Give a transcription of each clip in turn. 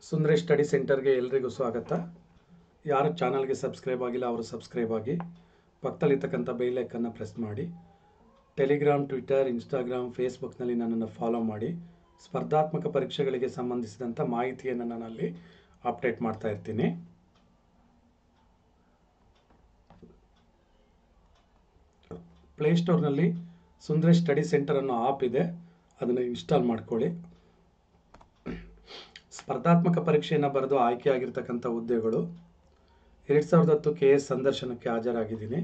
Sundaresh study ಸೆಂಟರ್ಗೆ ಎಲ್ರಿಗೂ ಸ್ವಾಗತ. ಯಾರು ಚಾನಲ್ಗೆ ಸಬ್ಸ್ಕ್ರೈಬ್ ಆಗಿಲ್ಲ ಅವರು ಸಬ್ಸ್ಕ್ರೈಬ್ ಆಗಿ, ಪಕ್ಕದಲ್ಲಿರ್ತಕ್ಕಂಥ ಬೆಲ್ ಐಕನ್ನ ಪ್ರೆಸ್ ಮಾಡಿ. ಟೆಲಿಗ್ರಾಮ್, ಟ್ವಿಟರ್, ಇನ್ಸ್ಟಾಗ್ರಾಮ್, ಫೇಸ್ಬುಕ್ನಲ್ಲಿ ನನ್ನನ್ನು ಫಾಲೋ ಮಾಡಿ. ಸ್ಪರ್ಧಾತ್ಮಕ ಪರೀಕ್ಷೆಗಳಿಗೆ ಸಂಬಂಧಿಸಿದಂಥ ಮಾಹಿತಿಯನ್ನು ನಾನು ಅಲ್ಲಿ ಅಪ್ಡೇಟ್ ಮಾಡ್ತಾ ಇರ್ತೀನಿ. ಪ್ಲೇಸ್ಟೋರ್ನಲ್ಲಿ ಸುಂದರೇಶ್ ಸ್ಟಡಿ ಸೆಂಟರ್ ಅನ್ನೋ ಆ್ಯಪ್ ಇದೆ, ಅದನ್ನು ಇನ್ಸ್ಟಾಲ್ ಮಾಡ್ಕೊಳ್ಳಿ. ಸ್ಪರ್ಧಾತ್ಮಕ ಪರೀಕ್ಷೆಯನ್ನು ಬರೆದು ಆಯ್ಕೆಯಾಗಿರ್ತಕ್ಕಂಥ ಹುದ್ದೆಗಳು 2010 KS ಸಂದರ್ಶನಕ್ಕೆ ಹಾಜರಾಗಿದ್ದೀನಿ.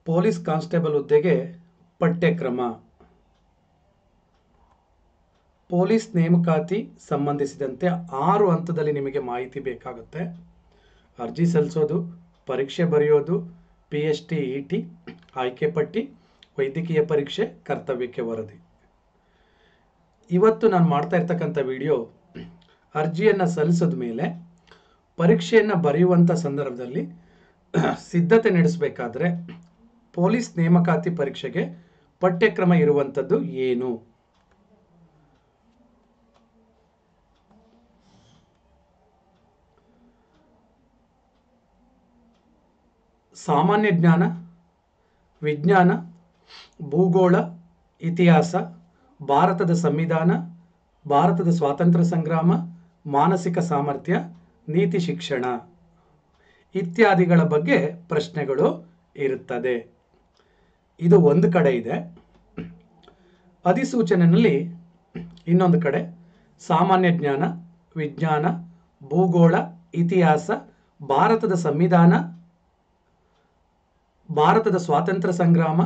ಪೊಲೀಸ್ ಕಾನ್ಸ್ಟೇಬಲ್ ಹುದ್ದೆಗೆ ಪಠ್ಯಕ್ರಮ, ಪೊಲೀಸ್ ನೇಮಕಾತಿ ಸಂಬಂಧಿಸಿದಂತೆ 6 ಹಂತದಲ್ಲಿ ನಿಮಗೆ ಮಾಹಿತಿ ಬೇಕಾಗುತ್ತೆ. ಅರ್ಜಿ ಸಲ್ಲಿಸೋದು, ಪರೀಕ್ಷೆ ಬರೆಯೋದು, PST ET, ಆಯ್ಕೆ ಪಟ್ಟಿ, ವೈದ್ಯಕೀಯ ಪರೀಕ್ಷೆ, ಕರ್ತವ್ಯಕ್ಕೆ ವರದಿ. ಇವತ್ತು ನಾನು ಮಾಡ್ತಾ ಇರ್ತಕ್ಕಂಥ ವಿಡಿಯೋ ಅರ್ಜಿಯನ್ನು ಸಲ್ಲಿಸಿದ ಮೇಲೆ ಪರೀಕ್ಷೆಯನ್ನು ಬರೆಯುವಂಥ ಸಂದರ್ಭದಲ್ಲಿ ಸಿದ್ಧತೆ ನಡೆಸಬೇಕಾದ್ರೆ ಪೊಲೀಸ್ ನೇಮಕಾತಿ ಪರೀಕ್ಷೆಗೆ ಪಠ್ಯಕ್ರಮ ಇರುವಂಥದ್ದು ಏನು? ಸಾಮಾನ್ಯ ಜ್ಞಾನ, ವಿಜ್ಞಾನ, ಭೂಗೋಳ, ಇತಿಹಾಸ, ಭಾರತದ ಸಂವಿಧಾನ, ಭಾರತದ ಸ್ವಾತಂತ್ರ್ಯ ಸಂಗ್ರಾಮ, ಮಾನಸಿಕ ಸಾಮರ್ಥ್ಯ, ನೀತಿ ಶಿಕ್ಷಣ ಇತ್ಯಾದಿಗಳ ಬಗ್ಗೆ ಪ್ರಶ್ನೆಗಳು ಇರುತ್ತದೆ. ಇದು ಒಂದು ಕಡೆ ಇದೆ. ಅಧಿಸೂಚನೆಯಲ್ಲಿ ಇನ್ನೊಂದು ಕಡೆ ಸಾಮಾನ್ಯ ಜ್ಞಾನ, ವಿಜ್ಞಾನ, ಭೂಗೋಳ, ಇತಿಹಾಸ, ಭಾರತದ ಸಂವಿಧಾನ, ಭಾರತದ ಸ್ವಾತಂತ್ರ್ಯ ಸಂಗ್ರಾಮ,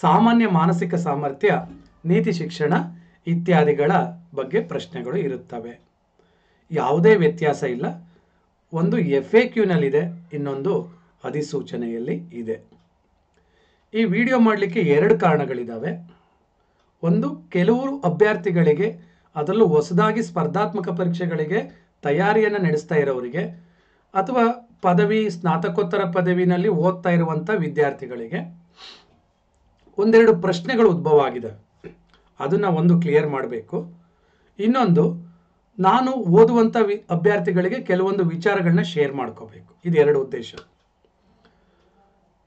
ಸಾಮಾನ್ಯ ಮಾನಸಿಕ ಸಾಮರ್ಥ್ಯ, ನೀತಿ ಶಿಕ್ಷಣ ಇತ್ಯಾದಿಗಳ ಬಗ್ಗೆ ಪ್ರಶ್ನೆಗಳು ಇರುತ್ತವೆ. ಯಾವುದೇ ವ್ಯತ್ಯಾಸ ಇಲ್ಲ. ಒಂದು FAQನಲ್ಲಿದೆ, ಇನ್ನೊಂದು ಅಧಿಸೂಚನೆಯಲ್ಲಿ ಇದೆ. ಈ ವಿಡಿಯೋ ಮಾಡಲಿಕ್ಕೆ 2 ಕಾರಣಗಳಿದ್ದಾವೆ. ಒಂದು, ಕೆಲವರು ಅಭ್ಯರ್ಥಿಗಳಿಗೆ, ಅದರಲ್ಲೂ ಹೊಸದಾಗಿ ಸ್ಪರ್ಧಾತ್ಮಕ ಪರೀಕ್ಷೆಗಳಿಗೆ ತಯಾರಿಯನ್ನು ನಡೆಸ್ತಾ ಇರೋರಿಗೆ ಅಥವಾ ಪದವಿ, ಸ್ನಾತಕೋತ್ತರ ಪದವಿನಲ್ಲಿ ಓದ್ತಾ ಇರುವಂಥ ವಿದ್ಯಾರ್ಥಿಗಳಿಗೆ ಒಂದೆರಡು ಪ್ರಶ್ನೆಗಳು ಉದ್ಭವ ಆಗಿದೆ. ಅದನ್ನು ಒಂದು ಕ್ಲಿಯರ್ ಮಾಡಬೇಕು. ಇನ್ನೊಂದು, ನಾನು ಓದುವಂಥ ಅಭ್ಯರ್ಥಿಗಳಿಗೆ ಕೆಲವೊಂದು ವಿಚಾರಗಳನ್ನ ಶೇರ್ ಮಾಡ್ಕೋಬೇಕು. ಇದು 2 ಉದ್ದೇಶ.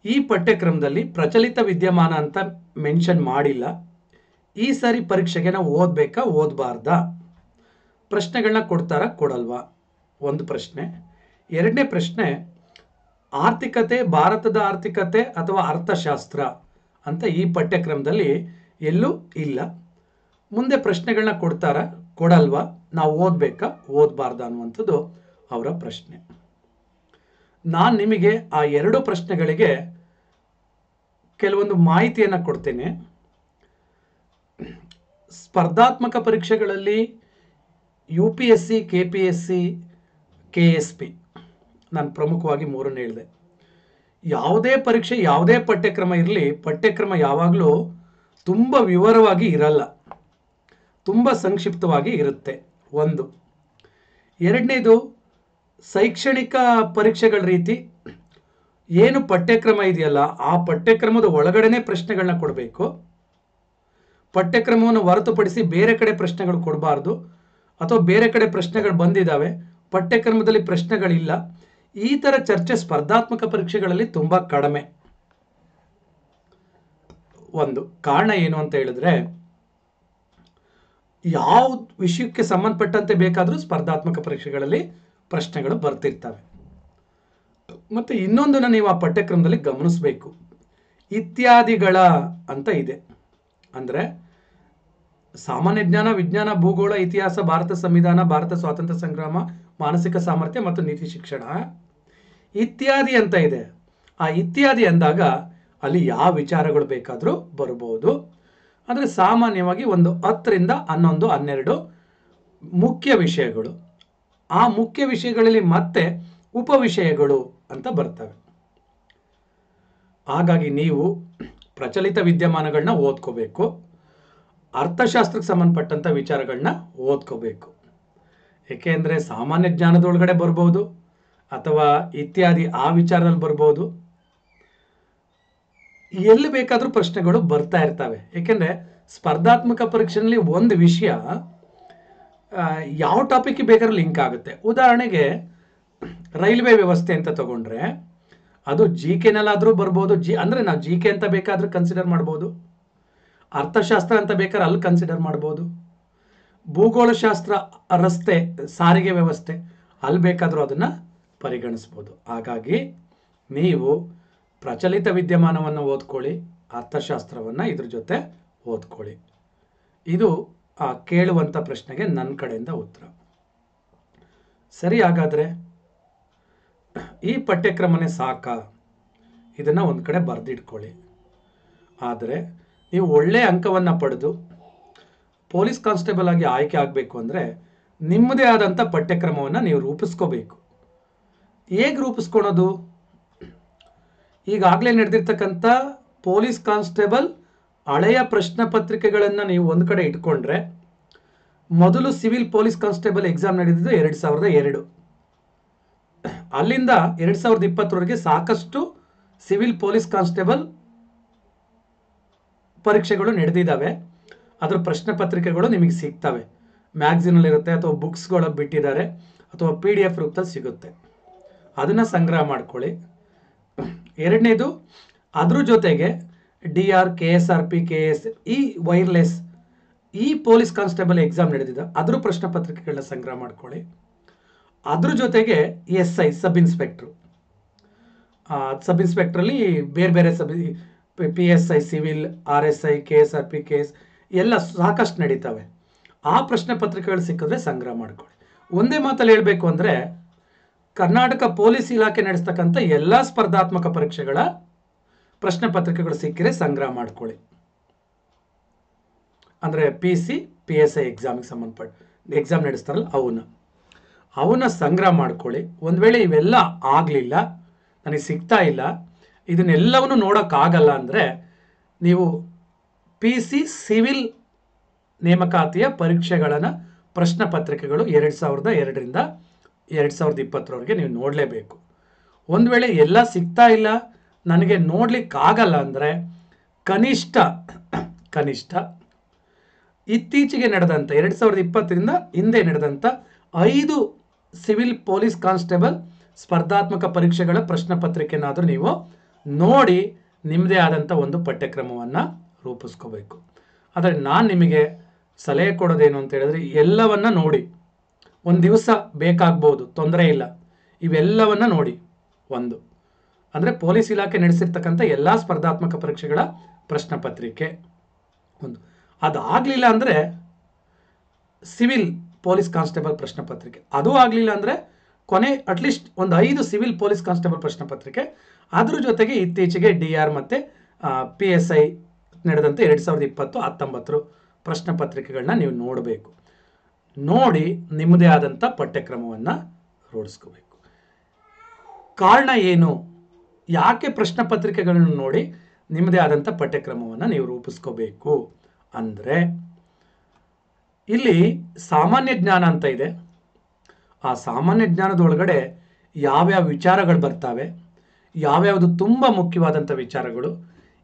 ಈ ಪಠ್ಯಕ್ರಮದಲ್ಲಿ ಪ್ರಚಲಿತ ವಿದ್ಯಮಾನ ಅಂತ ಮೆನ್ಷನ್ ಮಾಡಿಲ್ಲ. ಈ ಸಾರಿ ಪರೀಕ್ಷೆಗೆ ನಾವು ಓದಬೇಕಾ ಓದಬಾರ್ದಾ, ಪ್ರಶ್ನೆಗಳನ್ನ ಕೊಡ್ತಾರಾ ಕೊಡಲ್ವಾ, ಒಂದು ಪ್ರಶ್ನೆ. ಎರಡನೇ ಪ್ರಶ್ನೆ, ಆರ್ಥಿಕತೆ, ಭಾರತದ ಆರ್ಥಿಕತೆ ಅಥವಾ ಅರ್ಥಶಾಸ್ತ್ರ ಅಂತ ಈ ಪಠ್ಯಕ್ರಮದಲ್ಲಿ ಎಲ್ಲೂ ಇಲ್ಲ. ಮುಂದೆ ಪ್ರಶ್ನೆಗಳನ್ನ ಕೊಡ್ತಾರಾ ಕೊಡಲ್ವಾ, ನಾವು ಓದಬೇಕಾ ಓದಬಾರ್ದ ಅನ್ನುವಂಥದ್ದು ಅವರ ಪ್ರಶ್ನೆ. ನಾನು ನಿಮಗೆ ಆ 2 ಪ್ರಶ್ನೆಗಳಿಗೆ ಕೆಲವೊಂದು ಮಾಹಿತಿಯನ್ನು ಕೊಡ್ತೇನೆ. ಸ್ಪರ್ಧಾತ್ಮಕ ಪರೀಕ್ಷೆಗಳಲ್ಲಿ UPSC, KPSC, KSP ನಾನು ಪ್ರಮುಖವಾಗಿ 3 ಹೇಳಿದೆ. ಯಾವುದೇ ಪರೀಕ್ಷೆ, ಯಾವುದೇ ಪಠ್ಯಕ್ರಮ ಇರಲಿ, ಪಠ್ಯಕ್ರಮ ಯಾವಾಗಲೂ ತುಂಬ ವಿವರವಾಗಿ ಇರಲ್ಲ, ತುಂಬ ಸಂಕ್ಷಿಪ್ತವಾಗಿ ಇರುತ್ತೆ. ಒಂದು. ಎರಡನೇದು, ಶೈಕ್ಷಣಿಕ ಪರೀಕ್ಷೆಗಳ ರೀತಿ ಏನು ಪಠ್ಯಕ್ರಮ ಇದೆಯಲ್ಲ, ಆ ಪಠ್ಯಕ್ರಮದ ಒಳಗಡೆನೆ ಪ್ರಶ್ನೆಗಳನ್ನ ಕೊಡಬೇಕು. ಪಠ್ಯಕ್ರಮವನ್ನು ಹೊರತುಪಡಿಸಿ ಬೇರೆ ಕಡೆ ಪ್ರಶ್ನೆಗಳು ಕೊಡಬಾರ್ದು. ಅಥವಾ ಬೇರೆ ಕಡೆ ಪ್ರಶ್ನೆಗಳು ಬಂದಿದ್ದಾವೆ, ಪಠ್ಯಕ್ರಮದಲ್ಲಿ ಪ್ರಶ್ನೆಗಳಿಲ್ಲ, ಈ ಥರ ಚರ್ಚೆ ಸ್ಪರ್ಧಾತ್ಮಕ ಪರೀಕ್ಷೆಗಳಲ್ಲಿ ತುಂಬ ಕಡಿಮೆ. ಒಂದು ಕಾರಣ ಏನು ಅಂತ ಹೇಳಿದ್ರೆ, ಯಾವ ವಿಷಯಕ್ಕೆ ಸಂಬಂಧಪಟ್ಟಂತೆ ಬೇಕಾದರೂ ಸ್ಪರ್ಧಾತ್ಮಕ ಪರೀಕ್ಷೆಗಳಲ್ಲಿ ಪ್ರಶ್ನೆಗಳು ಬರ್ತಿರ್ತವೆ. ಮತ್ತು ಇನ್ನೊಂದನ್ನು ನೀವು ಆ ಪಠ್ಯಕ್ರಮದಲ್ಲಿ ಗಮನಿಸಬೇಕು. ಇತ್ಯಾದಿಗಳ ಅಂತ ಇದೆ. ಅಂದರೆ ಸಾಮಾನ್ಯ ಜ್ಞಾನ, ವಿಜ್ಞಾನ, ಭೂಗೋಳ, ಇತಿಹಾಸ, ಭಾರತ ಸಂವಿಧಾನ, ಭಾರತ ಸ್ವಾತಂತ್ರ್ಯ ಸಂಗ್ರಾಮ, ಮಾನಸಿಕ ಸಾಮರ್ಥ್ಯ ಮತ್ತು ನೀತಿ ಶಿಕ್ಷಣ ಇತ್ಯಾದಿ ಅಂತ ಇದೆ. ಆ ಇತ್ಯಾದಿ ಅಂದಾಗ ಅಲ್ಲಿ ಯಾವ ವಿಚಾರಗಳು ಬೇಕಾದರೂ ಬರಬಹುದು. ಅಂದರೆ ಸಾಮಾನ್ಯವಾಗಿ ಒಂದು 10ರಿಂದ 11, 12 ಮುಖ್ಯ ವಿಷಯಗಳು. ಆ ಮುಖ್ಯ ವಿಷಯಗಳಲ್ಲಿ ಮತ್ತೆ ಉಪವಿಷಯಗಳು ಅಂತ ಬರ್ತವೆ. ಹಾಗಾಗಿ ನೀವು ಪ್ರಚಲಿತ ವಿದ್ಯಮಾನಗಳನ್ನ ಓದ್ಕೋಬೇಕು, ಅರ್ಥಶಾಸ್ತ್ರಕ್ಕೆ ಸಂಬಂಧಪಟ್ಟಂಥ ವಿಚಾರಗಳನ್ನ ಓದ್ಕೋಬೇಕು. ಏಕೆಂದರೆ ಸಾಮಾನ್ಯ ಜ್ಞಾನದೊಳಗಡೆ ಬರ್ಬೋದು, ಅಥವಾ ಇತ್ಯಾದಿ ಆ ವಿಚಾರದಲ್ಲಿ ಬರ್ಬೋದು. ಎಲ್ಲಿ ಬೇಕಾದರೂ ಪ್ರಶ್ನೆಗಳು ಬರ್ತಾ ಇರ್ತವೆ. ಏಕೆಂದರೆ ಸ್ಪರ್ಧಾತ್ಮಕ ಪರೀಕ್ಷೆಯಲ್ಲಿ ಒಂದು ವಿಷಯ ಯಾವ ಟಾಪಿಕ್ ಬೇಕಾದ್ರೂ ಲಿಂಕ್ ಆಗುತ್ತೆ. ಉದಾಹರಣೆಗೆ ರೈಲ್ವೆ ವ್ಯವಸ್ಥೆ ಅಂತ ತಗೊಂಡ್ರೆ ಅದು ಜಿ ಕೆನಲ್ಲಾದರೂ ಬರ್ಬೋದು. ಅಂದರೆ ನಾವು ಜಿ ಕೆ ಅಂತ ಬೇಕಾದರೂ ಕನ್ಸಿಡರ್ ಮಾಡ್ಬೋದು, ಅರ್ಥಶಾಸ್ತ್ರ ಅಂತ ಬೇಕಾದ್ರೆ ಅಲ್ಲಿ ಕನ್ಸಿಡರ್ ಮಾಡ್ಬೋದು, ಭೂಗೋಳಶಾಸ್ತ್ರ, ರಸ್ತೆ ಸಾರಿಗೆ ವ್ಯವಸ್ಥೆ ಅಲ್ಲಿ ಬೇಕಾದರೂ ಅದನ್ನು ಪರಿಗಣಿಸ್ಬೋದು. ಹಾಗಾಗಿ ನೀವು ಪ್ರಚಲಿತ ವಿದ್ಯಮಾನವನ್ನು ಓದ್ಕೊಳ್ಳಿ, ಅರ್ಥಶಾಸ್ತ್ರವನ್ನು ಇದ್ರ ಜೊತೆ ಓದ್ಕೊಳ್ಳಿ. ಇದು ಕೇಳುವಂಥ ಪ್ರಶ್ನೆಗೆ ನನ್ನ ಕಡೆಯಿಂದ ಉತ್ತರ. ಸರಿ, ಹಾಗಾದರೆ ಈ ಪಠ್ಯಕ್ರಮನೇ ಸಾಕ? ಇದನ್ನು ಒಂದು ಕಡೆ ಬರೆದಿಟ್ಕೊಳ್ಳಿ. ಆದರೆ ನೀವು ಒಳ್ಳೆಯ ಅಂಕವನ್ನು ಪಡೆದು ಪೊಲೀಸ್ ಕಾನ್ಸ್ಟೇಬಲ್ ಆಗಿ ಆಯ್ಕೆ ಆಗಬೇಕು ಅಂದರೆ ನಿಮ್ಮದೇ ಆದಂಥ ಪಠ್ಯಕ್ರಮವನ್ನು ನೀವು ರೂಪಿಸ್ಕೋಬೇಕು. ಹೇಗೆ ರೂಪಿಸ್ಕೊಳೋದು? ಈಗಾಗಲೇ ನಡೆದಿರ್ತಕ್ಕಂಥ ಪೊಲೀಸ್ ಕಾನ್ಸ್ಟೇಬಲ್ ಹಳೆಯ ಪ್ರಶ್ನೆ ಪತ್ರಿಕೆಗಳನ್ನು ನೀವು ಒಂದು ಕಡೆ ಇಟ್ಕೊಂಡ್ರೆ, ಮೊದಲು ಸಿವಿಲ್ ಪೊಲೀಸ್ ಕಾನ್ಸ್ಟೇಬಲ್ ಎಕ್ಸಾಮ್ ನಡೆದಿದ್ದು 2002. ಅಲ್ಲಿಂದ 2020ವರೆಗೆ ಸಾಕಷ್ಟು ಸಿವಿಲ್ ಪೊಲೀಸ್ ಕಾನ್ಸ್ಟೇಬಲ್ ಪರೀಕ್ಷೆಗಳು ನಡೆದಿದ್ದಾವೆ. ಅದರ ಪ್ರಶ್ನೆ ಪತ್ರಿಕೆಗಳು ನಿಮಗೆ ಸಿಗ್ತವೆ, ಮ್ಯಾಗ್ಝಿನಲ್ಲಿ ಇರುತ್ತೆ ಅಥವಾ ಬುಕ್ಸ್ಗಳು ಬಿಟ್ಟಿದ್ದಾರೆ ಅಥವಾ PDF ರೂಪದಲ್ಲಿ ಸಿಗುತ್ತೆ. ಅದನ್ನು ಸಂಗ್ರಹ ಮಾಡ್ಕೊಳ್ಳಿ. ಎರಡನೇದು, ಅದ್ರ ಜೊತೆಗೆ DR, KSRP, KS, ಈ ವೈರ್ಲೆಸ್ ಈ ಪೊಲೀಸ್ ಕಾನ್ಸ್ಟೇಬಲ್ ಎಕ್ಸಾಮ್ ನಡೆದಿದೆ ಅದ್ರ ಪ್ರಶ್ನೆ ಪತ್ರಿಕೆಗಳನ್ನ ಸಂಗ್ರಹ ಮಾಡ್ಕೊಳ್ಳಿ. ಅದ್ರ ಜೊತೆಗೆ SI ಸಬ್ ಇನ್ಸ್ಪೆಕ್ಟ್ರು, ಸಬ್ ಇನ್ಸ್ಪೆಕ್ಟ್ರಲ್ಲಿ ಬೇರೆ ಬೇರೆ PSI, civil, RSI, KSRP, KS ಎಲ್ಲ ಸಾಕಷ್ಟು ನಡೀತವೆ. ಆ ಪ್ರಶ್ನೆ ಪತ್ರಿಕೆಗಳು ಸಿಕ್ಕಿದ್ರೆ ಸಂಗ್ರಹ ಮಾಡ್ಕೊಳ್ಳಿ. ಒಂದೇ ಮಾತಲ್ಲಿ ಹೇಳಬೇಕು ಅಂದರೆ ಕರ್ನಾಟಕ ಪೊಲೀಸ್ ಇಲಾಖೆ ನಡೆಸ್ತಕ್ಕಂಥ ಎಲ್ಲ ಸ್ಪರ್ಧಾತ್ಮಕ ಪರೀಕ್ಷೆಗಳ ಪ್ರಶ್ನೆ ಪತ್ರಿಕೆಗಳು ಸಿಕ್ಕಿದ್ರೆ ಸಂಗ್ರಹ ಮಾಡ್ಕೊಳ್ಳಿ. ಅಂದರೆ PC, PSI ಎಕ್ಸಾಮಿಗೆ ಸಂಬಂಧಪಟ್ಟ ಎಕ್ಸಾಮ್ ನಡೆಸ್ತಾರಲ್ಲ ಅವನ್ನ ಸಂಗ್ರಹ ಮಾಡ್ಕೊಳ್ಳಿ. ಒಂದು ವೇಳೆ ಇವೆಲ್ಲ ಆಗಲಿಲ್ಲ, ನನಗೆ ಸಿಗ್ತಾ ಇಲ್ಲ, ಇದನ್ನೆಲ್ಲವನ್ನು ನೋಡೋಕ್ಕಾಗಲ್ಲ ಅಂದರೆ ನೀವು PC ಸಿವಿಲ್ ನೇಮಕಾತಿಯ ಪರೀಕ್ಷೆಗಳನ್ನು ಪ್ರಶ್ನೆ ಪತ್ರಿಕೆಗಳು 2002ರಿಂದ 2020ರವರೆಗೆ ನೀವು ನೋಡಲೇಬೇಕು. ಒಂದು ವೇಳೆ ಎಲ್ಲ ಸಿಗ್ತಾ ಇಲ್ಲ, ನನಗೆ ನೋಡ್ಲಿಕ್ಕಾಗಲ್ಲ ಅಂದರೆ ಕನಿಷ್ಠ ಇತ್ತೀಚೆಗೆ ನಡೆದಂಥ 2020ರಿಂದ ಹಿಂದೆ ನಡೆದಂಥ 5 ಸಿವಿಲ್ ಪೊಲೀಸ್ ಕಾನ್ಸ್ಟೇಬಲ್ ಸ್ಪರ್ಧಾತ್ಮಕ ಪರೀಕ್ಷೆಗಳ ಪ್ರಶ್ನೆ ಪತ್ರಿಕೆನಾದರೂ ನೀವು ನೋಡಿ ನಿಮ್ಮದೇ ಆದಂಥ ಒಂದು ಪಠ್ಯಕ್ರಮವನ್ನು ರೂಪಿಸ್ಕೋಬೇಕು. ಆದರೆ ನಾನು ನಿಮಗೆ ಸಲಹೆ ಕೊಡೋದೇನು ಅಂತ ಹೇಳಿದ್ರೆ, ಎಲ್ಲವನ್ನ ನೋಡಿ. ಒಂದು ದಿವಸ ಬೇಕಾಗ್ಬೋದು, ತೊಂದರೆ ಇಲ್ಲ. ಇವೆಲ್ಲವನ್ನ ನೋಡಿ. ಒಂದು ಅಂದರೆ ಪೊಲೀಸ್ ಇಲಾಖೆ ನಡೆಸಿರ್ತಕ್ಕಂಥ ಎಲ್ಲ ಸ್ಪರ್ಧಾತ್ಮಕ ಪರೀಕ್ಷೆಗಳ ಪ್ರಶ್ನೆ ಪತ್ರಿಕೆ ಒಂದು. ಅದಾಗಲಿಲ್ಲ ಅಂದರೆ ಸಿವಿಲ್ ಪೊಲೀಸ್ ಕಾನ್ಸ್ಟೇಬಲ್ ಪ್ರಶ್ನೆ ಪತ್ರಿಕೆ, ಅದು ಆಗಲಿಲ್ಲ ಅಂದರೆ ಕೊನೆ ಅಟ್ಲೀಸ್ಟ್ ಒಂದು 5 ಸಿವಿಲ್ ಪೊಲೀಸ್ ಕಾನ್ಸ್ಟೇಬಲ್ ಪ್ರಶ್ನೆ ಪತ್ರಿಕೆ, ಅದ್ರ ಜೊತೆಗೆ ಇತ್ತೀಚೆಗೆ DR ಮತ್ತು PSI ನಡೆದಂತೆ 2020-19 ಪ್ರಶ್ನೆ ಪತ್ರಿಕೆಗಳನ್ನ ನೀವು ನೋಡಬೇಕು. ನೋಡಿ ನಿಮ್ಮದೇ ಆದಂಥ ಪಠ್ಯಕ್ರಮವನ್ನು ರೂಢಿಸ್ಕೋಬೇಕು. ಕಾರಣ ಏನು? ಯಾಕೆ ಪ್ರಶ್ನೆ ಪತ್ರಿಕೆಗಳನ್ನು ನೋಡಿ ನಿಮ್ಮದೇ ಆದಂಥ ಪಠ್ಯಕ್ರಮವನ್ನು ನೀವು ರೂಪಿಸ್ಕೋಬೇಕು ಅಂದರೆ, ಇಲ್ಲಿ ಸಾಮಾನ್ಯ ಜ್ಞಾನ ಅಂತ ಇದೆ. ಆ ಸಾಮಾನ್ಯ ಜ್ಞಾನದೊಳಗಡೆ ಯಾವ್ಯಾವ ವಿಚಾರಗಳು ಬರ್ತವೆ, ಯಾವ್ಯಾವುದು ತುಂಬ ಮುಖ್ಯವಾದಂಥ ವಿಚಾರಗಳು,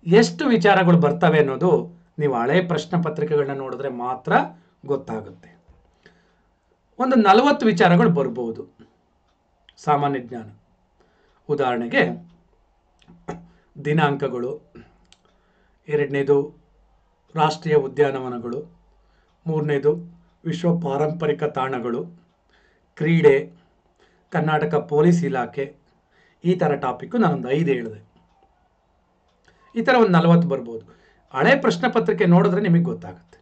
ಎಷ್ಟು ವಿಚಾರಗಳು ಬರ್ತವೆ ಅನ್ನೋದು ನೀವು ಹಳೆ ಪ್ರಶ್ನೆ ಪತ್ರಿಕೆಗಳನ್ನ ನೋಡಿದ್ರೆ ಮಾತ್ರ ಗೊತ್ತಾಗುತ್ತೆ. ಒಂದು 40 ವಿಚಾರಗಳು ಬರ್ಬೋದು ಸಾಮಾನ್ಯ ಜ್ಞಾನ. ಉದಾಹರಣೆಗೆ ದಿನಾಂಕಗಳು, ಎರಡನೇದು ರಾಷ್ಟ್ರೀಯ ಉದ್ಯಾನವನಗಳು, ಮೂರನೇದು ವಿಶ್ವ ಪಾರಂಪರಿಕ ತಾಣಗಳು, ಕ್ರೀಡೆ, ಕರ್ನಾಟಕ ಪೊಲೀಸ್ ಇಲಾಖೆ, ಈ ಥರ ಟಾಪಿಕ್ಕು ನಾನೊಂದು 5 ಹೇಳಿದೆ. ಈ ಥರ ಒಂದು 40 ಬರ್ಬೋದು. ಹಳೆ ಪ್ರಶ್ನೆ ಪತ್ರಿಕೆ ನೋಡಿದ್ರೆ ನಿಮಗೆ ಗೊತ್ತಾಗುತ್ತೆ.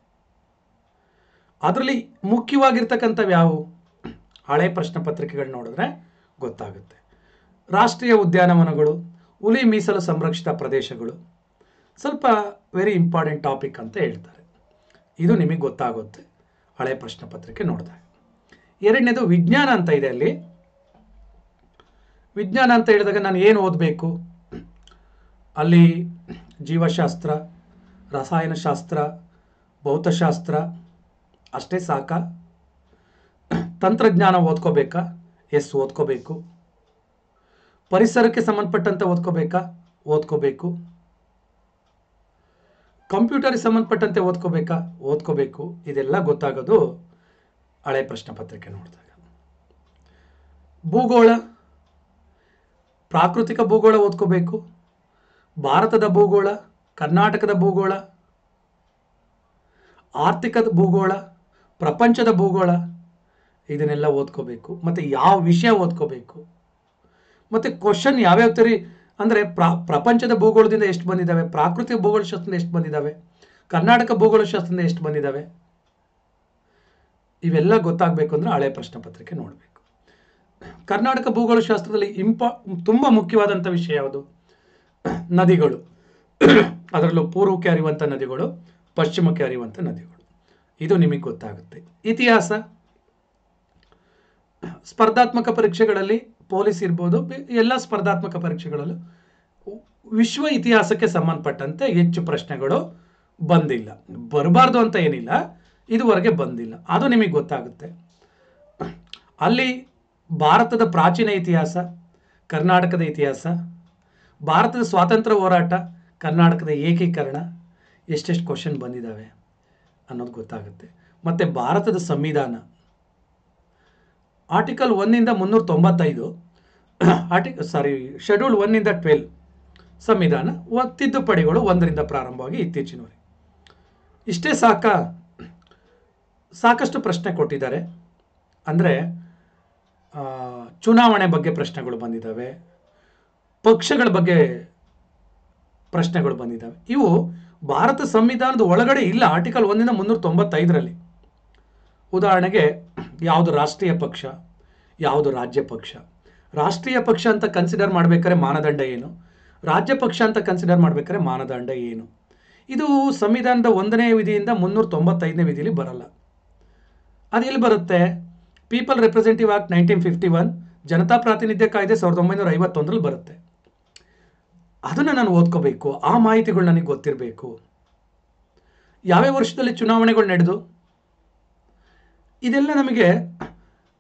ಅದರಲ್ಲಿ ಮುಖ್ಯವಾಗಿರ್ತಕ್ಕಂಥವು ಯಾವುವು? ಹಳೆ ಪ್ರಶ್ನೆ ಪತ್ರಿಕೆಗಳು ನೋಡಿದ್ರೆ ಗೊತ್ತಾಗುತ್ತೆ. ರಾಷ್ಟ್ರೀಯ ಉದ್ಯಾನವನಗಳು, ಹುಲಿ ಮೀಸಲು ಸಂರಕ್ಷಿತ ಪ್ರದೇಶಗಳು ಸ್ವಲ್ಪ ವೆರಿ ಇಂಪಾರ್ಟೆಂಟ್ ಟಾಪಿಕ್ ಅಂತ ಹೇಳ್ತಾರೆ. ಇದು ನಿಮಗೆ ಗೊತ್ತಾಗುತ್ತೆ ಹಳೆ ಪ್ರಶ್ನೆ ಪತ್ರಿಕೆ ನೋಡಿದಾಗ. ಎರಡನೇದು ವಿಜ್ಞಾನ ಅಂತ ಇದೆ. ಅಲ್ಲಿ ವಿಜ್ಞಾನ ಅಂತ ಹೇಳಿದಾಗ ನಾನು ಏನು ಓದಬೇಕು? ಅಲ್ಲಿ ಜೀವಶಾಸ್ತ್ರ, ರಸಾಯನಶಾಸ್ತ್ರ, ಭೌತಶಾಸ್ತ್ರ ಅಷ್ಟೇ ಸಾಕ? ತಂತ್ರಜ್ಞಾನ ಓದ್ಕೋಬೇಕಾ? ಎಸ್, ಓದ್ಕೋಬೇಕು. ಪರಿಸರಕ್ಕೆ ಸಂಬಂಧಪಟ್ಟಂತೆ ಓದ್ಕೋಬೇಕಾ? ಓದ್ಕೋಬೇಕು. ಕಂಪ್ಯೂಟರ್ಗೆ ಸಂಬಂಧಪಟ್ಟಂತೆ ಓದ್ಕೋಬೇಕು. ಇದೆಲ್ಲ ಗೊತ್ತಾಗೋದು ಹಳೆ ಪ್ರಶ್ನೆ ಪತ್ರಿಕೆ ನೋಡಿದಾಗ. ಭೂಗೋಳ, ಪ್ರಾಕೃತಿಕ ಭೂಗೋಳ ಓದ್ಕೋಬೇಕು. ಭಾರತದ ಭೂಗೋಳ, ಕರ್ನಾಟಕದ ಭೂಗೋಳ, ಆರ್ಥಿಕ ಭೂಗೋಳ, ಪ್ರಪಂಚದ ಭೂಗೋಳ, ಇದನ್ನೆಲ್ಲ ಓದ್ಕೋಬೇಕು. ಮತ್ತು ಯಾವ ವಿಷಯ ಓದ್ಕೋಬೇಕು, ಮತ್ತು ಕ್ವಶನ್ ಯಾವ್ಯಾವ ಥರ ಅಂದರೆ ಪ್ರಪಂಚದ ಭೂಗೋಳದಿಂದ ಎಷ್ಟು ಬಂದಿದ್ದಾವೆ, ಪ್ರಾಕೃತಿಕ ಭೂಗೋಳಶಾಸ್ತ್ರದಿಂದ ಎಷ್ಟು ಬಂದಿದ್ದಾವೆ, ಕರ್ನಾಟಕ ಭೂಗೋಳಶಾಸ್ತ್ರದಿಂದ ಎಷ್ಟು ಬಂದಿದ್ದಾವೆ, ಇವೆಲ್ಲ ಗೊತ್ತಾಗಬೇಕು ಅಂದರೆ ಹಳೆ ಪ್ರಶ್ನೆ ಪತ್ರಿಕೆ ನೋಡಬೇಕು. ಕರ್ನಾಟಕ ಭೂಗೋಳಶಾಸ್ತ್ರದಲ್ಲಿ ತುಂಬ ಮುಖ್ಯವಾದಂಥ ವಿಷಯ ಯಾವುದು? ನದಿಗಳು. ಅದರಲ್ಲೂ ಪೂರ್ವಕ್ಕೆ ಹರಿಯುವಂಥ ನದಿಗಳು, ಪಶ್ಚಿಮಕ್ಕೆ ಹರಿಯುವಂಥ ನದಿಗಳು. ಇದು ನಿಮಗೆ ಗೊತ್ತಾಗುತ್ತೆ. ಇತಿಹಾಸ, ಸ್ಪರ್ಧಾತ್ಮಕ ಪರೀಕ್ಷೆಗಳಲ್ಲಿ ಪೊಲೀಸ್ ಇರ್ಬೋದು, ಎಲ್ಲ ಸ್ಪರ್ಧಾತ್ಮಕ ಪರೀಕ್ಷೆಗಳಲ್ಲೂ ವಿಶ್ವ ಇತಿಹಾಸಕ್ಕೆ ಸಂಬಂಧಪಟ್ಟಂತೆ ಹೆಚ್ಚು ಪ್ರಶ್ನೆಗಳು ಬಂದಿಲ್ಲ. ಬರಬಾರ್ದು ಅಂತ ಏನಿಲ್ಲ, ಇದುವರೆಗೆ ಬಂದಿಲ್ಲ. ಅದು ನಿಮಗೆ ಗೊತ್ತಾಗುತ್ತೆ. ಅಲ್ಲಿ ಭಾರತದ ಪ್ರಾಚೀನ ಇತಿಹಾಸ, ಕರ್ನಾಟಕದ ಇತಿಹಾಸ, ಭಾರತದ ಸ್ವಾತಂತ್ರ್ಯ ಹೋರಾಟ, ಕರ್ನಾಟಕದ ಏಕೀಕರಣ, ಎಷ್ಟೆಷ್ಟು ಕ್ವಶನ್ ಬಂದಿದ್ದಾವೆ ಅನ್ನೋದು ಗೊತ್ತಾಗುತ್ತೆ. ಮತ್ತು ಭಾರತದ ಸಂವಿಧಾನ, ಆರ್ಟಿಕಲ್ 1 395, ಶೆಡ್ಯೂಲ್ 1 12 ಸಂವಿಧಾನ ತಿದ್ದುಪಡಿಗಳು 1 ಪ್ರಾರಂಭವಾಗಿ ಇತ್ತೀಚಿನವರೆಗೆ. ಇಷ್ಟೇ ಸಾಕಷ್ಟು ಪ್ರಶ್ನೆ ಕೊಟ್ಟಿದ್ದಾರೆ. ಅಂದರೆ ಚುನಾವಣೆ ಬಗ್ಗೆ ಪ್ರಶ್ನೆಗಳು ಬಂದಿದ್ದಾವೆ, ಪಕ್ಷಗಳ ಬಗ್ಗೆ ಪ್ರಶ್ನೆಗಳು ಬಂದಿದ್ದಾವೆ. ಇವು ಭಾರತ ಸಂವಿಧಾನದ ಒಳಗಡೆ ಇಲ್ಲ, ಆರ್ಟಿಕಲ್ 1 395ರಲ್ಲಿ. ಉದಾಹರಣೆಗೆ ಯಾವುದು ರಾಷ್ಟ್ರೀಯ ಪಕ್ಷ, ಯಾವುದು ರಾಜ್ಯ ಪಕ್ಷ. ರಾಷ್ಟ್ರೀಯ ಪಕ್ಷ ಅಂತ ಕನ್ಸಿಡರ್ ಮಾಡಬೇಕಾದ್ರೆ ಮಾನದಂಡ ಏನು, ರಾಜ್ಯ ಪಕ್ಷ ಅಂತ ಕನ್ಸಿಡರ್ ಮಾಡಬೇಕಾದ್ರೆ ಮಾನದಂಡ ಏನು, ಇದು ಸಂವಿಧಾನದ 1ನೇ ವಿಧಿಯಿಂದ 395ನೇ ವಿಧಿಯಲ್ಲಿ ಬರಲ್ಲ. ಅದು ಎಲ್ಲಿ ಬರುತ್ತೆ? ಪೀಪಲ್ ರೆಪ್ರೆಸೆಂಟೇಟಿವ್ ಆಕ್ಟ್ 1951, ಜನತಾ ಪ್ರಾತಿನಿಧ್ಯ ಕಾಯ್ದೆ 1951ರಲ್ಲಿ ಬರುತ್ತೆ. ಅದನ್ನು ನಾನು ಓದ್ಕೋಬೇಕು. ಆ ಮಾಹಿತಿಗಳು ನನಗೆ ಗೊತ್ತಿರಬೇಕು. ಯಾವ್ಯಾವ ವರ್ಷದಲ್ಲಿ ಚುನಾವಣೆಗಳು ನಡೆದು, ಇದೆಲ್ಲ ನಮಗೆ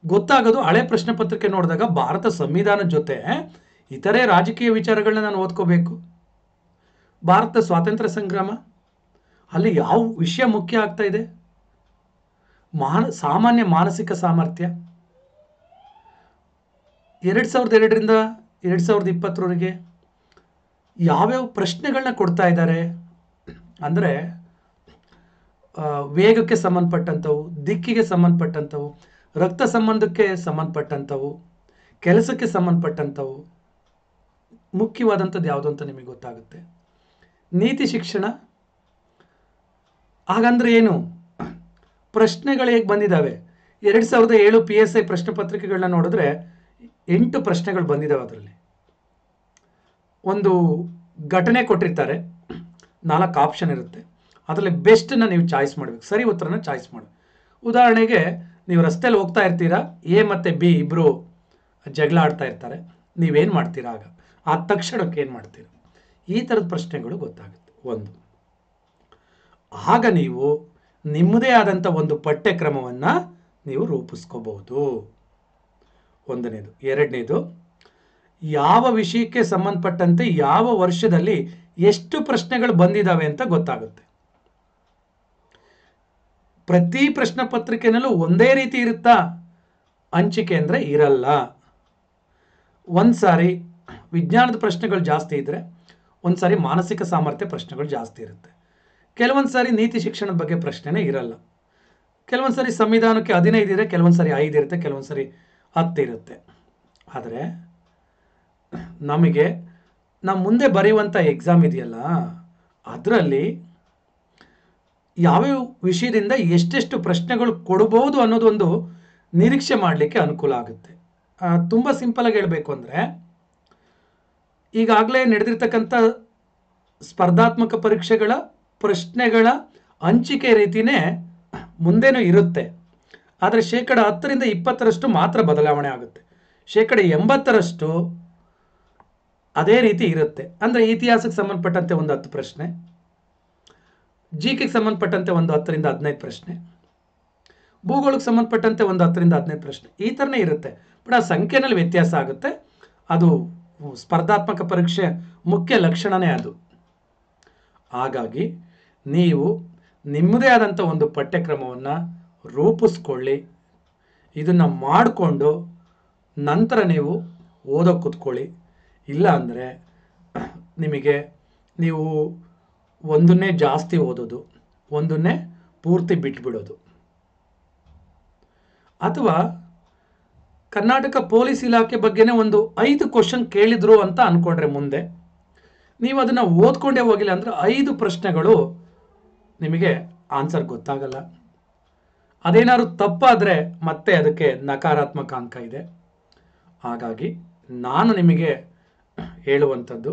ಗೊತ್ತಾಗೋದು ಹಳೆ ಪ್ರಶ್ನೆ ಪತ್ರಿಕೆ ನೋಡಿದಾಗ. ಭಾರತ ಸಂವಿಧಾನದ ಜೊತೆ ಇತರೆ ರಾಜಕೀಯ ವಿಚಾರಗಳನ್ನ ನಾನು ಓದ್ಕೋಬೇಕು. ಭಾರತ ಸ್ವಾತಂತ್ರ್ಯ ಸಂಗ್ರಾಮ, ಅಲ್ಲಿ ಯಾವ ವಿಷಯ ಮುಖ್ಯ ಆಗ್ತಾ ಇದೆ, ಸಾಮಾನ್ಯ ಮಾನಸಿಕ ಸಾಮರ್ಥ್ಯ, 2002ರಿಂದ 2020ರವರೆಗೆ ಯಾವ್ಯಾವ ಪ್ರಶ್ನೆಗಳನ್ನ ಕೊಡ್ತಾ ಇದ್ದಾರೆ. ಅಂದರೆ ವೇಗಕ್ಕೆ ಸಂಬಂಧಪಟ್ಟಂಥವು, ದಿಕ್ಕಿಗೆ ಸಂಬಂಧಪಟ್ಟಂಥವು, ರಕ್ತ ಸಂಬಂಧಕ್ಕೆ ಸಂಬಂಧಪಟ್ಟಂಥವು, ಕೆಲಸಕ್ಕೆ ಸಂಬಂಧಪಟ್ಟಂಥವು, ಮುಖ್ಯವಾದಂಥದ್ದು ಯಾವುದು ಅಂತ ನಿಮಗೆ ಗೊತ್ತಾಗುತ್ತೆ. ನೀತಿ ಶಿಕ್ಷಣ, ಹಾಗಂದ್ರೆ ಏನು, ಪ್ರಶ್ನೆಗಳು ಹೇಗೆ ಬಂದಿದ್ದಾವೆ. 2007 PSI ಪ್ರಶ್ನೆ ಪತ್ರಿಕೆಗಳನ್ನ ನೋಡಿದ್ರೆ 8 ಪ್ರಶ್ನೆಗಳು ಬಂದಿದ್ದಾವೆ. ಅದರಲ್ಲಿ ಒಂದು ಘಟನೆ ಕೊಟ್ಟಿರ್ತಾರೆ, 4 ಆಪ್ಷನ್ ಇರುತ್ತೆ. ಅದರಲ್ಲಿ ಬೆಸ್ಟನ್ನು ನೀವು ಚಾಯ್ಸ್ ಮಾಡಬೇಕು, ಸರಿ ಉತ್ತರನ ಚಾಯ್ಸ್ ಮಾಡಿ. ಉದಾಹರಣೆಗೆ ನೀವು ರಸ್ತೆಯಲ್ಲಿ ಹೋಗ್ತಾ ಇರ್ತೀರಾ, A ಮತ್ತು B ಇಬ್ಬರು ಜಗಳ ಆಡ್ತಾ ಇರ್ತಾರೆ, ನೀವೇನು ಮಾಡ್ತೀರಾ? ಆ ತಕ್ಷಣಕ್ಕೆ ಏನು ಮಾಡ್ತೀರಾ? ಈ ಥರದ ಪ್ರಶ್ನೆಗಳು ಗೊತ್ತಾಗುತ್ತೆ. ಒಂದು, ಆಗ ನೀವು ನಿಮ್ಮದೇ ಆದಂಥ ಒಂದು ಪಠ್ಯಕ್ರಮವನ್ನು ನೀವು ರೂಪಿಸ್ಕೋಬಹುದು. ಒಂದನೇದು. ಎರಡನೇದು, ಯಾವ ವಿಷಯಕ್ಕೆ ಸಂಬಂಧಪಟ್ಟಂತೆ ಯಾವ ವರ್ಷದಲ್ಲಿ ಎಷ್ಟು ಪ್ರಶ್ನೆಗಳು ಬಂದಿದ್ದಾವೆ ಅಂತ ಗೊತ್ತಾಗುತ್ತೆ. ಪ್ರತಿ ಪ್ರಶ್ನೆ ಪತ್ರಿಕೆನಲ್ಲೂ ಒಂದೇ ರೀತಿ ಇರುತ್ತಾ? ಹಂಚಿಕೆ ಅಂದರೆ ಇರಲ್ಲ. ಒಂದು ಸಾರಿ ವಿಜ್ಞಾನದ ಪ್ರಶ್ನೆಗಳು ಜಾಸ್ತಿ ಇದ್ದರೆ, ಒಂದು ಸಾರಿ ಮಾನಸಿಕ ಸಾಮರ್ಥ್ಯ ಪ್ರಶ್ನೆಗಳು ಜಾಸ್ತಿ ಇರುತ್ತೆ. ಕೆಲವೊಂದು ಸಾರಿ ನೀತಿ ಶಿಕ್ಷಣದ ಬಗ್ಗೆ ಪ್ರಶ್ನೆನೇ ಇರಲ್ಲ. ಕೆಲವೊಂದು ಸಾರಿ ಸಂವಿಧಾನಕ್ಕೆ 15 ಇರುತ್ತೆ, ಕೆಲವೊಂದು ಸಾರಿ 5 ಇರುತ್ತೆ, ಕೆಲವೊಂದು ಸಾರಿ 10 ಇರುತ್ತೆ. ಆದರೆ ನಮಗೆ ನಾವು ಮುಂದೆ ಬರೆಯುವಂಥ ಎಕ್ಸಾಮ್ ಇದೆಯಲ್ಲ, ಅದರಲ್ಲಿ ಯಾವ್ಯಾವ ವಿಷಯದಿಂದ ಎಷ್ಟೆಷ್ಟು ಪ್ರಶ್ನೆಗಳು ಕೊಡಬಹುದು ಅನ್ನೋದೊಂದು ನಿರೀಕ್ಷೆ ಮಾಡಲಿಕ್ಕೆ ಅನುಕೂಲ ಆಗುತ್ತೆ. ತುಂಬ ಸಿಂಪಲಾಗಿ ಹೇಳಬೇಕು ಅಂದರೆ, ಈಗಾಗಲೇ ನಡೆದಿರ್ತಕ್ಕಂಥ ಸ್ಪರ್ಧಾತ್ಮಕ ಪರೀಕ್ಷೆಗಳ ಪ್ರಶ್ನೆಗಳ ಹಂಚಿಕೆ ರೀತಿಯೇ ಮುಂದೇನೂ ಇರುತ್ತೆ. ಆದರೆ 10% 20% ಮಾತ್ರ ಬದಲಾವಣೆ ಆಗುತ್ತೆ. 80% ಅದೇ ರೀತಿ ಇರುತ್ತೆ. ಅಂದರೆ ಇತಿಹಾಸಕ್ಕೆ ಸಂಬಂಧಪಟ್ಟಂತೆ ಒಂದು 10 ಪ್ರಶ್ನೆ, GKಗೆ ಸಂಬಂಧಪಟ್ಟಂತೆ ಒಂದು 10ರಿಂದ 15 ಪ್ರಶ್ನೆ, ಭೂಗೋಳಕ್ಕೆ ಸಂಬಂಧಪಟ್ಟಂತೆ ಒಂದು 10ರಿಂದ 15 ಪ್ರಶ್ನೆ, ಈ ಥರನೇ ಇರುತ್ತೆ. ಬಟ್ ಆ ಸಂಖ್ಯೆನಲ್ಲಿ ವ್ಯತ್ಯಾಸ ಆಗುತ್ತೆ. ಅದು ಸ್ಪರ್ಧಾತ್ಮಕ ಪರೀಕ್ಷೆ ಮುಖ್ಯ ಲಕ್ಷಣನೇ ಅದು. ಹಾಗಾಗಿ ನೀವು ನಿಮ್ಮದೇ ಆದಂಥ ಒಂದು ಪಠ್ಯಕ್ರಮವನ್ನು ರೂಪಿಸ್ಕೊಳ್ಳಿ. ಇದನ್ನು ಮಾಡಿಕೊಂಡು ನಂತರ ನೀವು ಓದೋಕ್ಕೆ ಕೂತ್ಕೊಳ್ಳಿ. ಇಲ್ಲ ಅಂದರೆ ನಿಮಗೆ ನೀವು ಒಂದನ್ನೇ ಜಾಸ್ತಿ ಓದೋದು, ಒಂದನ್ನೇ ಪೂರ್ತಿ ಬಿಟ್ಬಿಡೋದು. ಅಥವಾ ಕರ್ನಾಟಕ ಪೊಲೀಸ್ ಇಲಾಖೆ ಬಗ್ಗೆನೇ ಒಂದು 5 ಕ್ವಶನ್ ಕೇಳಿದ್ರು ಅಂತ ಅಂದ್ಕೊಂಡ್ರೆ ಮುಂದೆ ನೀವು ಅದನ್ನು ಓದ್ಕೊಂಡೇ ಹೋಗಿಲ್ಲ ಅಂದರೆ 5 ಪ್ರಶ್ನೆಗಳು ನಿಮಗೆ ಆನ್ಸರ್ ಗೊತ್ತಾಗಲ್ಲ. ಅದೇನಾದ್ರು ತಪ್ಪಾದರೆ ಮತ್ತೆ ಅದಕ್ಕೆ ನಕಾರಾತ್ಮಕ ಅಂಕ ಇದೆ. ಹಾಗಾಗಿ ನಾನು ನಿಮಗೆ ಹೇಳುವಂಥದ್ದು,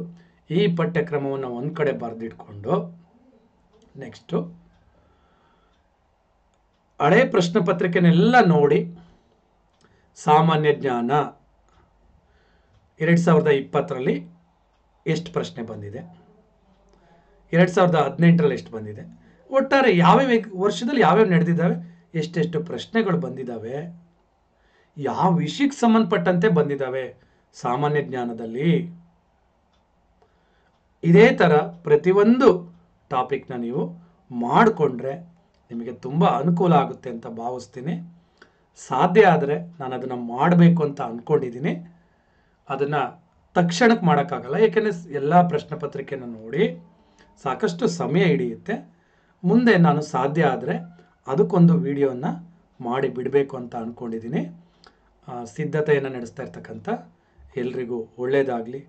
ಈ ಪಠ್ಯಕ್ರಮವನ್ನು ಒಂದು ಕಡೆ ಬರೆದಿಟ್ಕೊಂಡು ನೆಕ್ಸ್ಟು ಹಳೆ ಪ್ರಶ್ನೆ ಪತ್ರಿಕೆನೆಲ್ಲ ನೋಡಿ, ಸಾಮಾನ್ಯ ಜ್ಞಾನ 2020ರಲ್ಲಿ ಎಷ್ಟು ಪ್ರಶ್ನೆ ಬಂದಿದೆ, 2018ರಲ್ಲಿ ಎಷ್ಟು ಬಂದಿದೆ, ಒಟ್ಟಾರೆ ಯಾವ್ಯಾವ ವರ್ಷದಲ್ಲಿ ಯಾವ್ಯಾವ ನಡೆದಿದ್ದಾವೆ, ಎಷ್ಟೆಷ್ಟು ಪ್ರಶ್ನೆಗಳು ಬಂದಿದ್ದಾವೆ, ಯಾವ ವಿಷಯಕ್ಕೆ ಸಂಬಂಧಪಟ್ಟಂತೆ ಬಂದಿದ್ದಾವೆ ಸಾಮಾನ್ಯ ಜ್ಞಾನದಲ್ಲಿ. ಇದೇ ಥರ ಪ್ರತಿಯೊಂದು ಟಾಪಿಕ್ನ ನೀವು ಮಾಡಿಕೊಂಡ್ರೆ ನಿಮಗೆ ತುಂಬ ಅನುಕೂಲ ಆಗುತ್ತೆ ಅಂತ ಭಾವಿಸ್ತೀನಿ. ಸಾಧ್ಯ ಆದರೆ ನಾನು ಅದನ್ನು ಮಾಡಬೇಕು ಅಂತ ಅಂದ್ಕೊಂಡಿದ್ದೀನಿ. ಅದನ್ನು ತಕ್ಷಣಕ್ಕೆ ಮಾಡೋಕ್ಕಾಗಲ್ಲ, ಏಕೆಂದರೆ ಎಲ್ಲ ಪ್ರಶ್ನೆ ಪತ್ರಿಕೆನ ನೋಡಿ ಸಾಕಷ್ಟು ಸಮಯ ಹಿಡಿಯುತ್ತೆ. ಮುಂದೆ ನಾನು ಸಾಧ್ಯ ಆದರೆ ಅದಕ್ಕೊಂದು ವಿಡಿಯೋನ ಮಾಡಿ ಬಿಡಬೇಕು ಅಂತ ಅಂದ್ಕೊಂಡಿದ್ದೀನಿ. ಸಿದ್ಧತೆಯನ್ನು ನಡೆಸ್ತಾ ಇರ್ತಕ್ಕಂಥ ಎಲ್ರಿಗೂ ಒಳ್ಳೆಯದಾಗಲಿ.